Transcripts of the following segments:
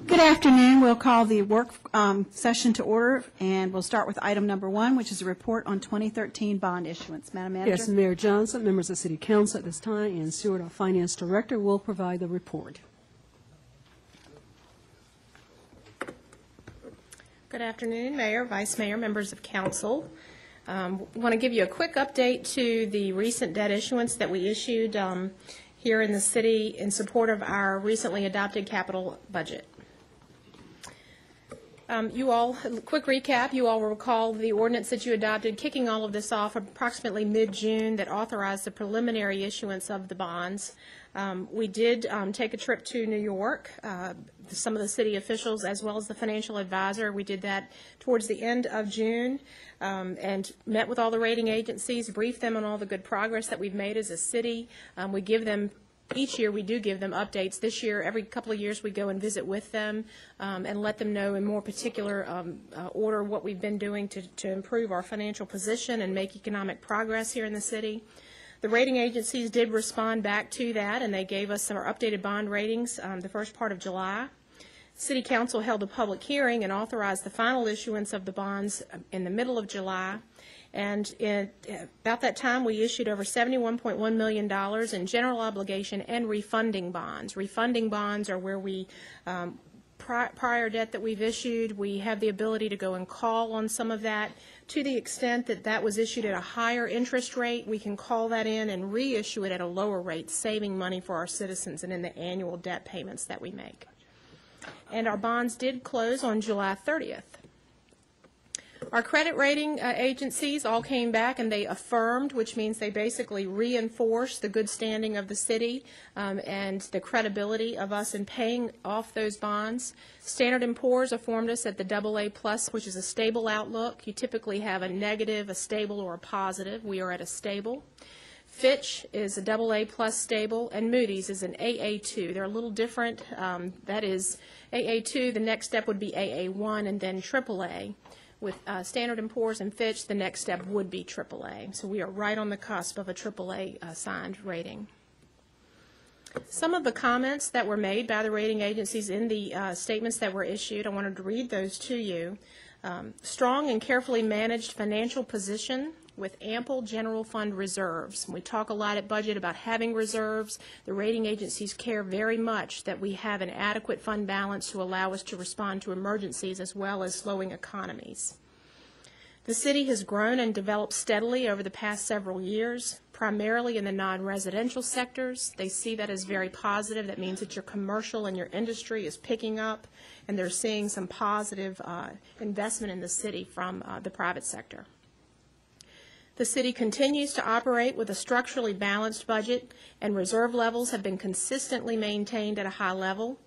Good afternoon. We'll call the work session to order, and we'll start with item number 1, which is a report on 2013 bond issuance. Madam Manager? Yes, Mayor Johnson, members of City Council at this time, and Stewart, our Finance Director, will provide the report. Good afternoon, Mayor, Vice Mayor, members of Council. Want to give you a quick update to the recent debt issuance that we issued here in the city in support of our recently adopted capital budget. Quick recap, you all will recall the ordinance that you adopted kicking all of this off approximately mid-June that authorized the preliminary issuance of the bonds. We did take a trip to New York, some of the city officials as well as the financial advisor. We did that towards the end of June and met with all the rating agencies, briefed them on all the good progress that we've made as a city. We give them Each year we do give them updates. This year, every couple of years, we go and visit with them and let them know in more particular order what we've been doing to improve our financial position and make economic progress here in the city. The rating agencies did respond back to that, and they gave us our updated bond ratings the first part of July. City Council held a public hearing and authorized the final issuance of the bonds in the middle of July. And about that time, we issued over $71.1 million in general obligation and refunding bonds. Refunding bonds are where we, prior debt that we've issued, we have the ability to go and call on some of that. To the extent that that was issued at a higher interest rate, we can call that in and reissue it at a lower rate, saving money for our citizens and in the annual debt payments that we make. And our bonds did close on July 30th. Our credit rating agencies all came back and they affirmed, which means they basically reinforced the good standing of the city and the credibility of us in paying off those bonds. Standard & Poor's affirmed us at the AA+, which is a stable outlook. You typically have a negative, a stable, or a positive. We are at a stable. Fitch is a AA+ stable, and Moody's is an AA2. They're a little different. That is AA2. The next step would be AA1 and then AAA. With Standard & Poor's and Fitch, the next step would be AAA. So we are right on the cusp of a AAA signed rating. Some of the comments that were made by the rating agencies in the statements that were issued, I wanted to read those to you. Strong and carefully managed financial position with ample general fund reserves. We talk a lot at budget about having reserves. The rating agencies care very much that we have an adequate fund balance to allow us to respond to emergencies as well as slowing economies. The city has grown and developed steadily over the past several years, primarily in the non-residential sectors. They see that as very positive. That means that your commercial and your industry is picking up, and they're seeing some positive investment in the city from the private sector. The city continues to operate with a structurally balanced budget, and reserve levels have been consistently maintained at a high level.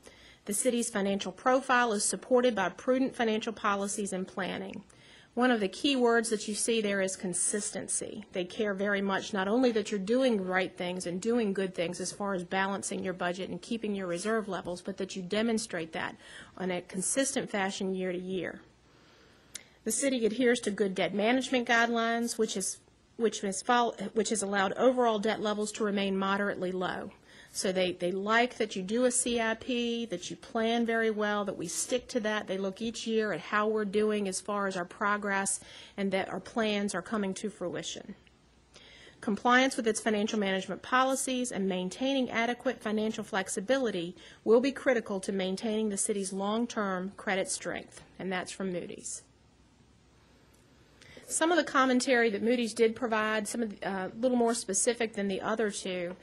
The city's financial profile is supported by prudent financial policies and planning. One of the key words that you see there is consistency. They care very much not only that you're doing the right things and doing good things as far as balancing your budget and keeping your reserve levels, but that you demonstrate that in a consistent fashion year to year. The city adheres to good debt management guidelines, which has allowed overall debt levels to remain moderately low. So they like that you do a CIP, that you plan very well, that we stick to that. They look each year at how we're doing as far as our progress and that our plans are coming to fruition. Compliance with its financial management policies and maintaining adequate financial flexibility will be critical to maintaining the city's long-term credit strength, and that's from Moody's. Some of the commentary that Moody's did provide, some of a little more specific than the other two,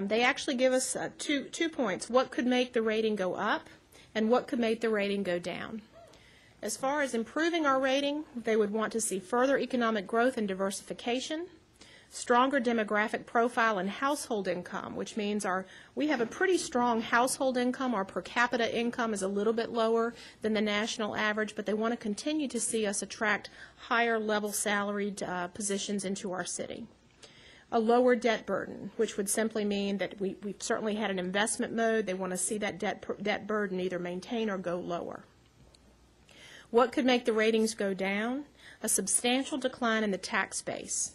they actually give us two points. What could make the rating go up and what could make the rating go down? As far as improving our rating, they would want to see further economic growth and diversification, stronger demographic profile and household income, which means we have a pretty strong household income. Our per capita income is a little bit lower than the national average, but they want to continue to see us attract higher level salaried positions into our city. A lower debt burden, which would simply mean that we've certainly had an investment mode. They want to see that debt burden either maintain or go lower. What could make the ratings go down? A substantial decline in the tax base.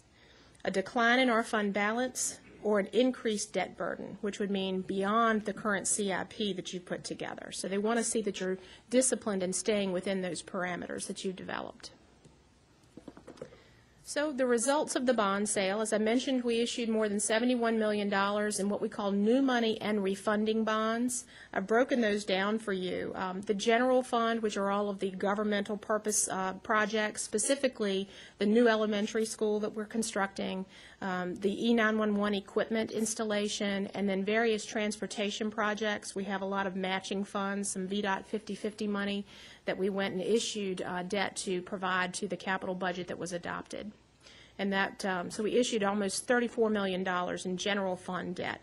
A decline in our fund balance, or an increased debt burden, which would mean beyond the current CIP that you put together. So they want to see that you're disciplined and staying within those parameters that you've developed. So the results of the bond sale, as I mentioned, we issued more than $71 million in what we call new money and refunding bonds. I've broken those down for you. The general fund, which are all of the governmental purpose projects, specifically the new elementary school that we're constructing, the E911 equipment installation, and then various transportation projects. We have a lot of matching funds, some VDOT 50/50 money that we went and issued debt to provide to the capital budget that was adopted. And that, so we issued almost $34 million in general fund debt.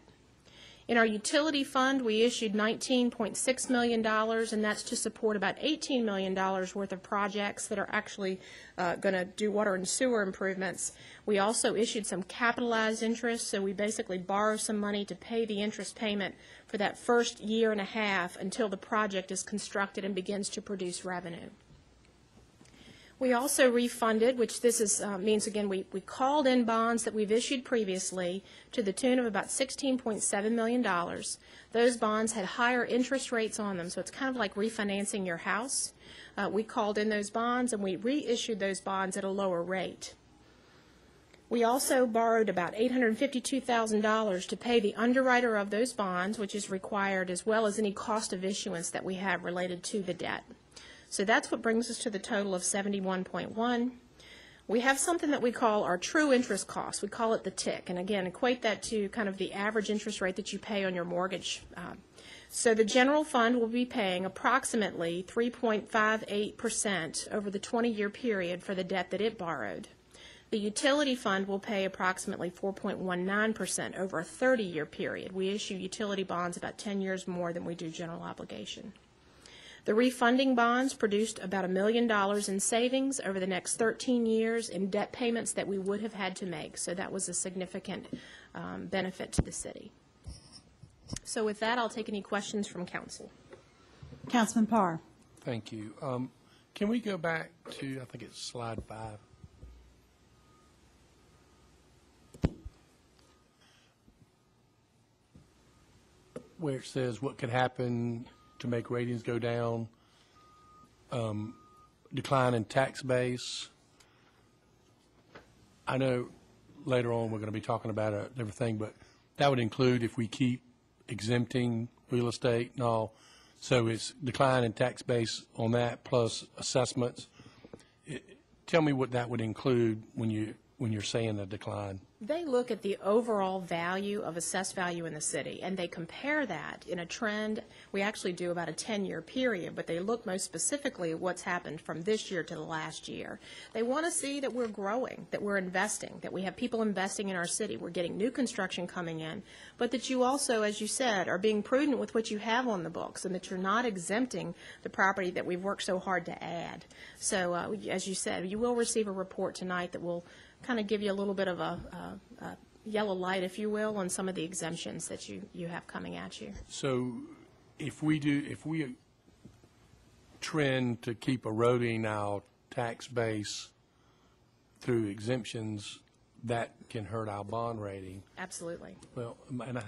In our utility fund, we issued $19.6 million, and that's to support about $18 million worth of projects that are actually going to do water and sewer improvements. We also issued some capitalized interest, so we basically borrow some money to pay the interest payment for that first year and a half until the project is constructed and begins to produce revenue. We also refunded, which this is, means, again, we called in bonds that we've issued previously to the tune of about $16.7 million. Those bonds had higher interest rates on them, so it's kind of like refinancing your house. We called in those bonds, and we reissued those bonds at a lower rate. We also borrowed about $852,000 to pay the underwriter of those bonds, which is required, as well as any cost of issuance that we have related to the debt. So that's what brings us to the total of 71.1. We have something that we call our true interest cost. We call it the TIC. And again, equate that to kind of the average interest rate that you pay on your mortgage. So the general fund will be paying approximately 3.58% over the 20-year period for the debt that it borrowed. The utility fund will pay approximately 4.19% over a 30-year period. We issue utility bonds about 10 years more than we do general obligation. The refunding bonds produced about $1 million in savings over the next 13 years in debt payments that we would have had to make. So that was a significant benefit to the city. So with that, I'll take any questions from council. Councilman Parr. Thank you. Can we go back to, I think it's slide 5? Where it says what could happen to make ratings go down, decline in tax base. I know later on we're going to be talking about everything, but that would include if we keep exempting real estate and all. So it's decline in tax base on that plus assessments. Tell me what that would include when you're saying a decline. They look at the overall value of assessed value in the city, and they compare that in a trend. We actually do about a 10-year period, but they look most specifically at what's happened from this year to the last year. They want to see that we're growing, that we're investing, that we have people investing in our city, we're getting new construction coming in, but that you also, as you said, are being prudent with what you have on the books and that you're not exempting the property that we've worked so hard to add. So, as you said, you will receive a report tonight that will kind of give you a little bit of a yellow light, if you will, on some of the exemptions that you have coming at you. So if we trend to keep eroding our tax base through exemptions, that can hurt our bond rating. Absolutely. Well, and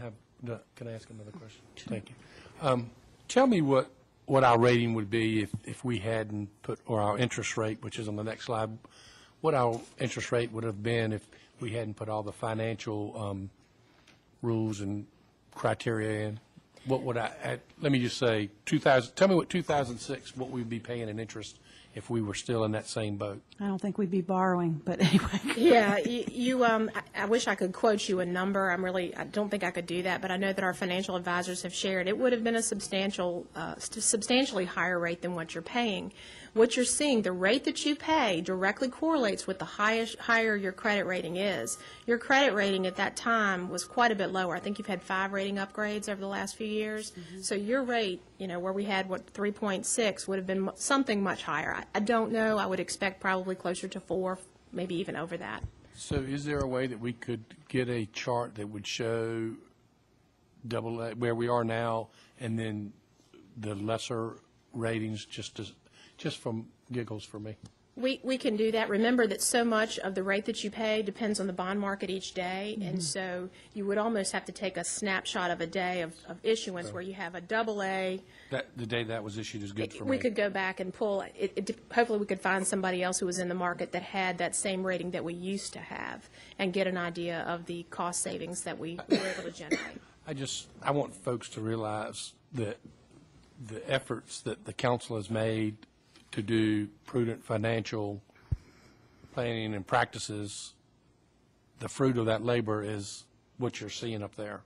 can I ask another question? Thank you. Tell me what our rating would be if we hadn't put, or our interest rate, which is on the next slide, what our interest rate would have been if we hadn't put all the financial rules and criteria in. What would let me just say, tell me what 2006, what we'd be paying in interest if we were still in that same boat. I don't think we'd be borrowing, but anyway. Yeah, I wish I could quote you a number. I don't think I could do that, but I know that our financial advisors have shared it would have been a substantially higher rate than what you're paying. What you're seeing, the rate that you pay directly correlates with the higher your credit rating is. Your credit rating at that time was quite a bit lower. I think you've had 5 rating upgrades over the last few years. Mm-hmm. So your rate, where we had, 3.6 would have been something much higher. I don't know. I would expect probably closer to 4, maybe even over that. So is there a way that we could get a chart that would show where we are now and then the lesser ratings just from giggles for me? We can do that. Remember that so much of the rate that you pay depends on the bond market each day, and so you would almost have to take a snapshot of a day of issuance where you have a double A. The day that was issued is good for me. We could go back and pull, hopefully we could find somebody else who was in the market that had that same rating that we used to have and get an idea of the cost savings that we were able to generate. I want folks to realize that the efforts that the council has made to do prudent financial planning and practices, the fruit of that labor is what you're seeing up there.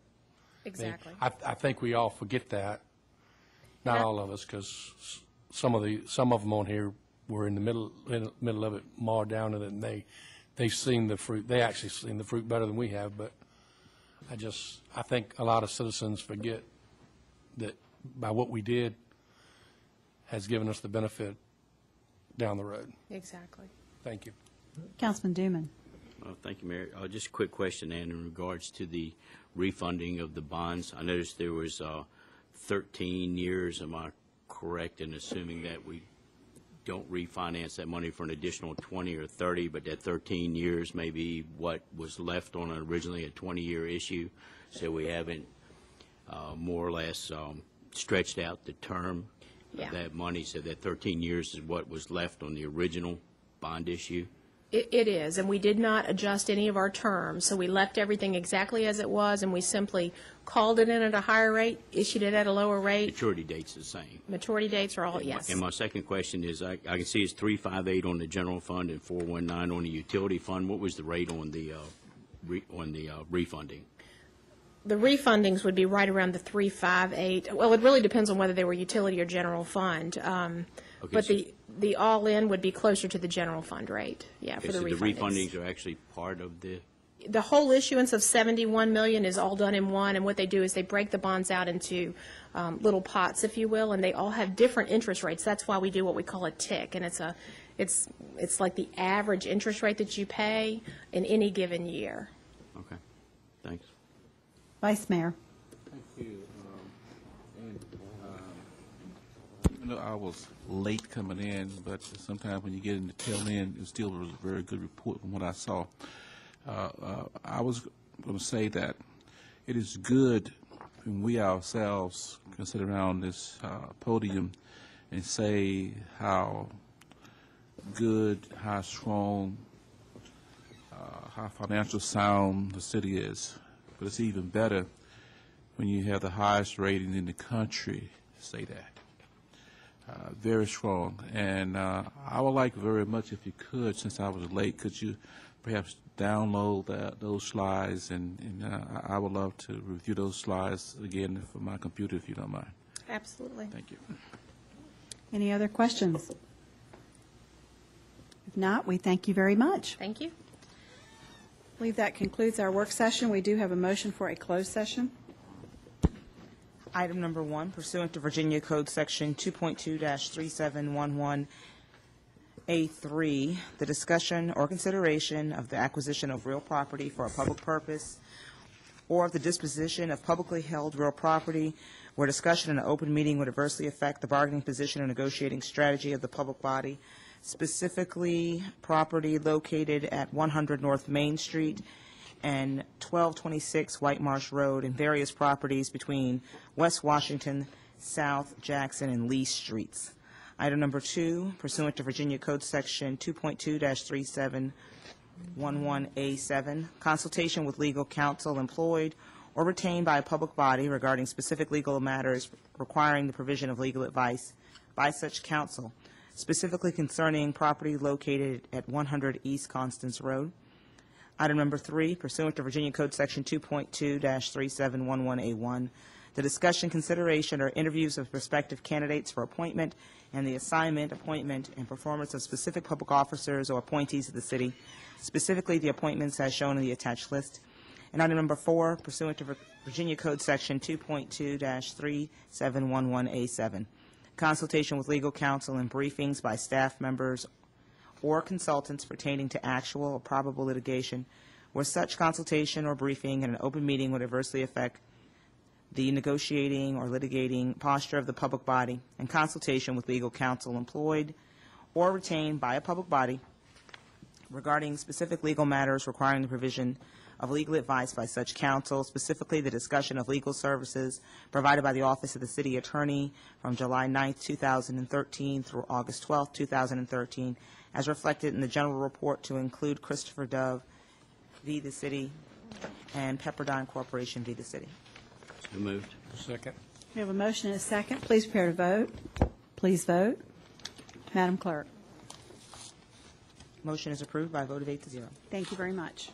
Exactly. I think we all forget that. Not all of us, because some of them on here were in the middle of it, more down in it, and they've seen the fruit. They actually seen the fruit better than we have. But I think a lot of citizens forget that by what we did has given us the benefit down the road. Exactly. Thank you. Councilman Duman. Thank you, Mayor. Just a quick question, Ann, in regards to the refunding of the bonds. I noticed there was 13 years. Am I correct in assuming that we don't refinance that money for an additional 20 or 30, but that 13 years may be what was left on originally a 20-year issue, so we haven't more or less stretched out the term of that money, so that 13 years is what was left on the original bond issue? It is, and we did not adjust any of our terms, so we left everything exactly as it was, and we simply called it in at a higher rate, issued it at a lower rate. Maturity date's the same. Maturity dates are all, yes. And my second question is, I can see it's 358 on the general fund and 419 on the utility fund. What was the rate on the refunding? The refundings would be right around the 358. Well, it really depends on whether they were utility or general fund. But so the all-in would be closer to the general fund rate, for the so refundings. the refundings are actually part of the... The whole issuance of $71 million is all done in one, and what they do is they break the bonds out into little pots, if you will, and they all have different interest rates. That's why we do what we call a TIC, and it's like the average interest rate that you pay in any given year. Okay, thanks. Vice Mayor. Thank you. I was late coming in, but sometimes when you get in the tail end, it still was a very good report from what I saw. I was going to say that it is good when we ourselves can sit around this podium and say how good, how strong, how financial sound the city is. But it's even better when you have the highest rating in the country to say that. Very strong. And I would like very much, if you could, since I was late, could you perhaps download those slides, and I would love to review those slides again for my computer, if you don't mind. Absolutely. Thank you. Any other questions? If not, we thank you very much. Thank you. I believe that concludes our work session. We do have a motion for a closed session. Item number 1, pursuant to Virginia Code Section 2.2-3711A3, the discussion or consideration of the acquisition of real property for a public purpose or of the disposition of publicly held real property where discussion in an open meeting would adversely affect the bargaining position or negotiating strategy of the public body, specifically property located at 100 North Main Street and 1226 White Marsh Road, and various properties between West Washington, South Jackson, and Lee Streets. Item number 2, pursuant to Virginia Code Section 2.2-3711A7, consultation with legal counsel employed or retained by a public body regarding specific legal matters requiring the provision of legal advice by such counsel, specifically concerning property located at 100 East Constance Road. Item number 3, pursuant to Virginia Code Section 2.2-3711A1, the discussion, consideration, or interviews of prospective candidates for appointment and the assignment, appointment, and performance of specific public officers or appointees of the city, specifically the appointments as shown in the attached list. And item number 4, pursuant to Virginia Code Section 2.2-3711A7, consultation with legal counsel and briefings by staff members or consultants pertaining to actual or probable litigation, where such consultation or briefing in an open meeting would adversely affect the negotiating or litigating posture of the public body, and consultation with legal counsel employed or retained by a public body regarding specific legal matters requiring the provision of legal advice by such counsel, specifically the discussion of legal services provided by the Office of the City Attorney from July 9, 2013 through August 12, 2013, as reflected in the general report to include Christopher Dove v. the City and Pepperdine Corporation v. the City. So moved. Second. We have a motion and a second. Please prepare to vote. Please vote. Madam Clerk. Motion is approved by a vote of 8-0. Thank you very much.